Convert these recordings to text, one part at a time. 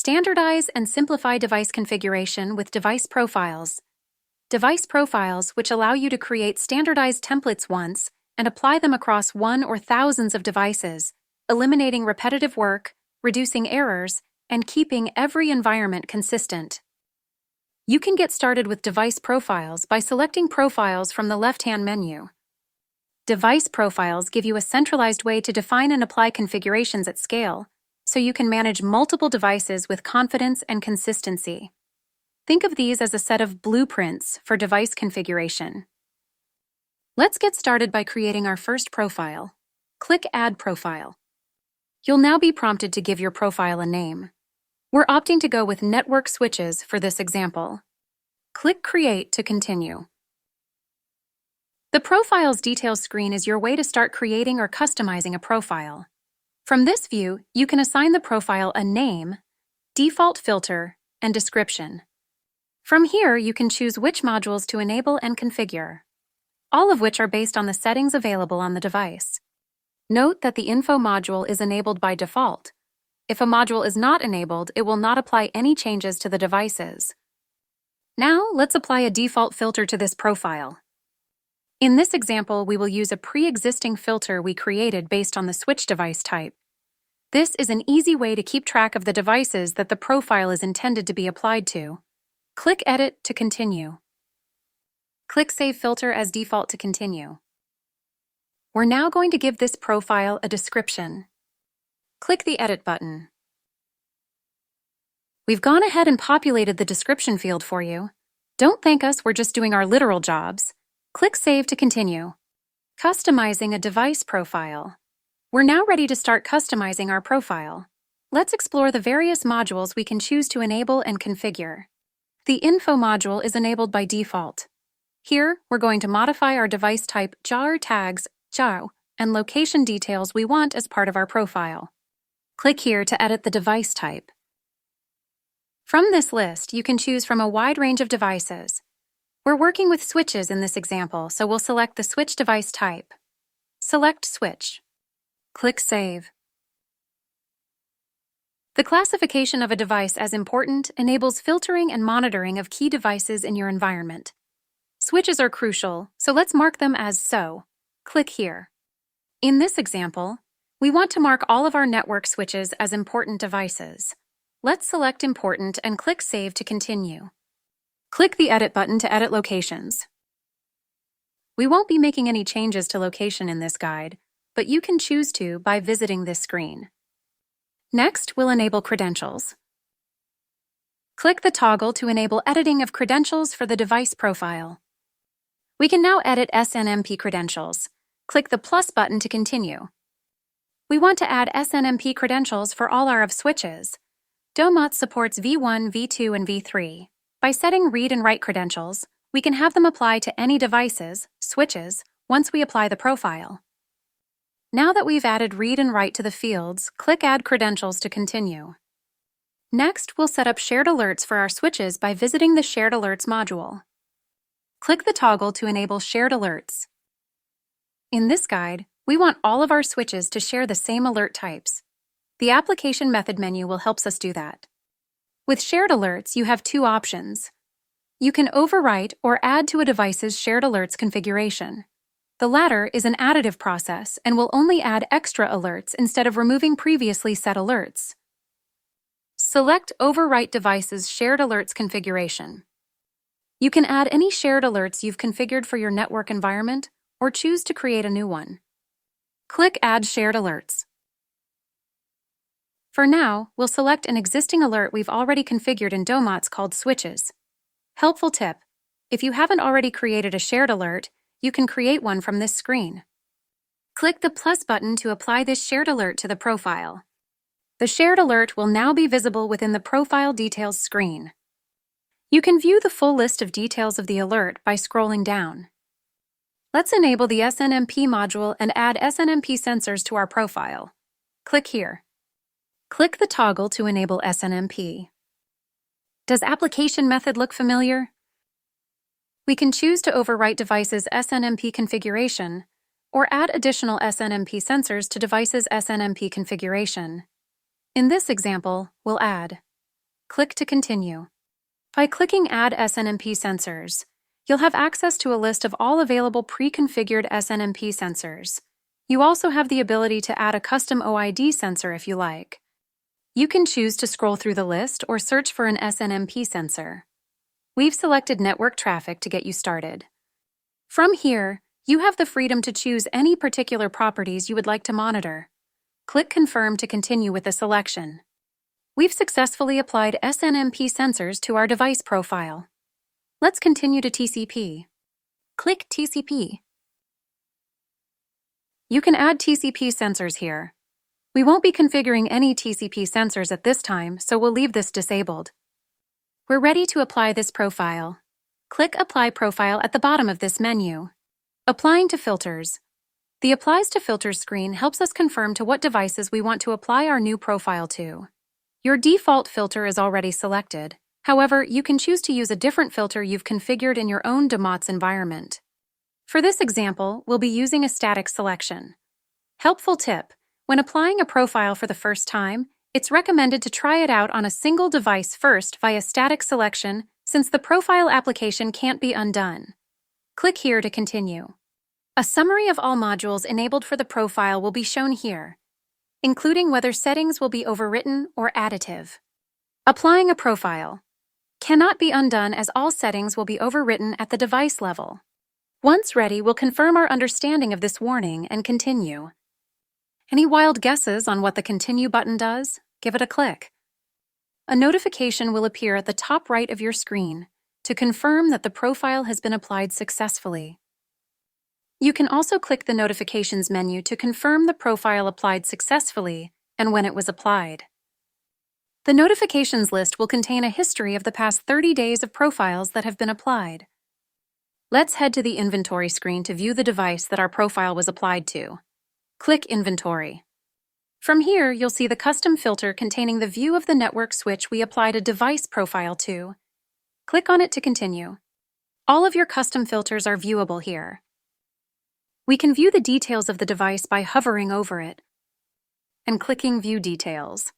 Standardize and simplify device configuration with device profiles. Device profiles, which allow you to create standardized templates once and apply them across one or thousands of devices, eliminating repetitive work, reducing errors, and keeping every environment consistent. You can get started with device profiles by selecting Profiles from the left-hand menu. Device profiles give you a centralized way to define and apply configurations at scale, so you can manage multiple devices with confidence and consistency. Think of these as a set of blueprints for device configuration. Let's get started by creating our first profile. Click Add Profile. You'll now be prompted to give your profile a name. We're opting to go with Network Switches for this example. Click Create to continue. The Profiles Details screen is your way to start creating or customizing a profile. From this view, you can assign the profile a name, default filter, and description. From here, you can choose which modules to enable and configure, all of which are based on the settings available on the device. Note that the Info module is enabled by default. If a module is not enabled, it will not apply any changes to the devices. Now, let's apply a default filter to this profile. In this example, we will use a pre-existing filter we created based on the switch device type. This is an easy way to keep track of the devices that the profile is intended to be applied to. Click Edit to continue. Click Save Filter as default to continue. We're now going to give this profile a description. Click the Edit button. We've gone ahead and populated the description field for you. Don't thank us, we're just doing our literal jobs. Click Save to continue. Customizing a device profile. We're now ready to start customizing our profile. Let's explore the various modules we can choose to enable and configure. The Info module is enabled by default. Here, we're going to modify our device type jar tags, JAO, and location details we want as part of our profile. Click here to edit the device type. From this list, you can choose from a wide range of devices. We're working with switches in this example, so we'll select the switch device type. Select Switch. Click Save. The classification of a device as important enables filtering and monitoring of key devices in your environment. Switches are crucial, so let's mark them as so. Click here. In this example, we want to mark all of our network switches as important devices. Let's select Important and click Save to continue. Click the Edit button to edit locations. We won't be making any changes to location in this guide, but you can choose to by visiting this screen. Next, we'll enable credentials. Click the toggle to enable editing of credentials for the device profile. We can now edit SNMP credentials. Click the plus button to continue. We want to add SNMP credentials for all our switches. Domotz supports V1, V2, and V3. By setting read and write credentials, we can have them apply to any devices, switches, once we apply the profile. Now that we've added read and write to the fields, click Add Credentials to continue. Next, we'll set up shared alerts for our switches by visiting the Shared Alerts module. Click the toggle to enable shared alerts. In this guide, we want all of our switches to share the same alert types. The Application Method menu will help us do that. With shared alerts, you have two options. You can overwrite or add to a device's shared alerts configuration. The latter is an additive process and will only add extra alerts instead of removing previously set alerts. Select Overwrite Device's Shared Alerts configuration. You can add any shared alerts you've configured for your network environment or choose to create a new one. Click Add Shared Alerts. For now, we'll select an existing alert we've already configured in Domotz called Switches. Helpful tip: if you haven't already created a shared alert, you can create one from this screen. Click the plus button to apply this shared alert to the profile. The shared alert will now be visible within the Profile Details screen. You can view the full list of details of the alert by scrolling down. Let's enable the SNMP module and add SNMP Sensors to our profile. Click here. Click the toggle to enable SNMP. Does Application Method look familiar? We can choose to overwrite devices' SNMP configuration or add additional SNMP sensors to devices' SNMP configuration. In this example, we'll add Click to continue. By clicking Add SNMP Sensors, you'll have access to a list of all available pre-configured SNMP sensors. You also have the ability to add a custom OID sensor if you like. You can choose to scroll through the list or search for an SNMP sensor. We've selected network traffic to get you started. From here, you have the freedom to choose any particular properties you would like to monitor. Click Confirm to continue with the selection. We've successfully applied SNMP sensors to our device profile. Let's continue to TCP. Click TCP. You can add TCP sensors here. We won't be configuring any TCP sensors at this time, so we'll leave this disabled. We're ready to apply this profile. Click Apply Profile at the bottom of this menu. Applying to filters. The Applies to Filters screen helps us confirm to what devices we want to apply our new profile to. Your default filter is already selected. However, you can choose to use a different filter you've configured in your own Domotz environment. For this example, we'll be using a static selection. Helpful tip: when applying a profile for the first time, it's recommended to try it out on a single device first via static selection, since the profile application can't be undone. Click here to continue. A summary of all modules enabled for the profile will be shown here, including whether settings will be overwritten or additive. Applying a profile cannot be undone as all settings will be overwritten at the device level. Once ready, we'll confirm our understanding of this warning and continue. Any wild guesses on what the Continue button does? Give it a click. A notification will appear at the top right of your screen to confirm that the profile has been applied successfully. You can also click the Notifications menu to confirm the profile applied successfully and when it was applied. The notifications list will contain a history of the past 30 days of profiles that have been applied. Let's head to the Inventory screen to view the device that our profile was applied to. Click Inventory. From here, you'll see the custom filter containing the view of the network switch we applied a device profile to. Click on it to continue. All of your custom filters are viewable here. We can view the details of the device by hovering over it and clicking View Details.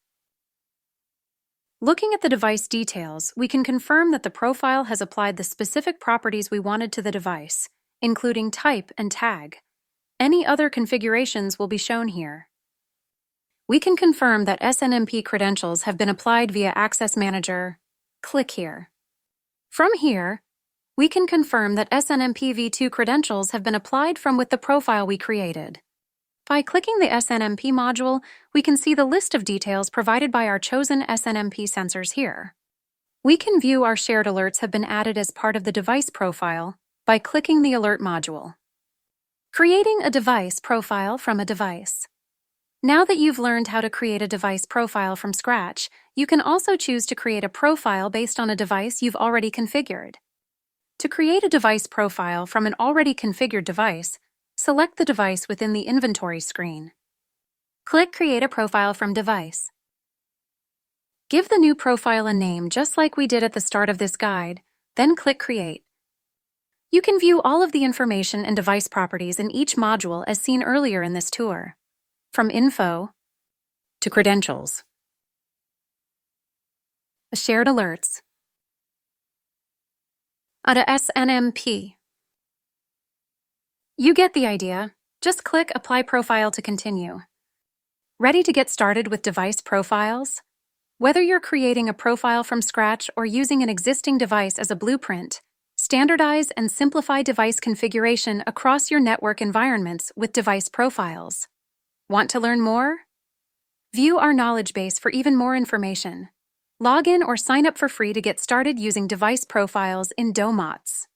Looking at the device details, we can confirm that the profile has applied the specific properties we wanted to the device, including type and tag. Any other configurations will be shown here. We can confirm that SNMP credentials have been applied via Access Manager. Click here. From here, we can confirm that SNMP v2 credentials have been applied from with the profile we created. By clicking the SNMP module, we can see the list of details provided by our chosen SNMP sensors here. We can view our shared alerts have been added as part of the device profile by clicking the Alert module. Creating a device profile from a device. Now that you've learned how to create a device profile from scratch, you can also choose to create a profile based on a device you've already configured. To create a device profile from an already configured device, select the device within the Inventory screen. Click Create a Profile from Device. Give the new profile a name just like we did at the start of this guide, then click Create. You can view all of the information and device properties in each module as seen earlier in this tour, from Info to Credentials, Shared Alerts, to SNMP. You get the idea. Just click Apply Profile to continue. Ready to get started with device profiles? Whether you're creating a profile from scratch or using an existing device as a blueprint, standardize and simplify device configuration across your network environments with device profiles. Want to learn more? View our knowledge base for even more information. Log in or sign up for free to get started using device profiles in Domotz.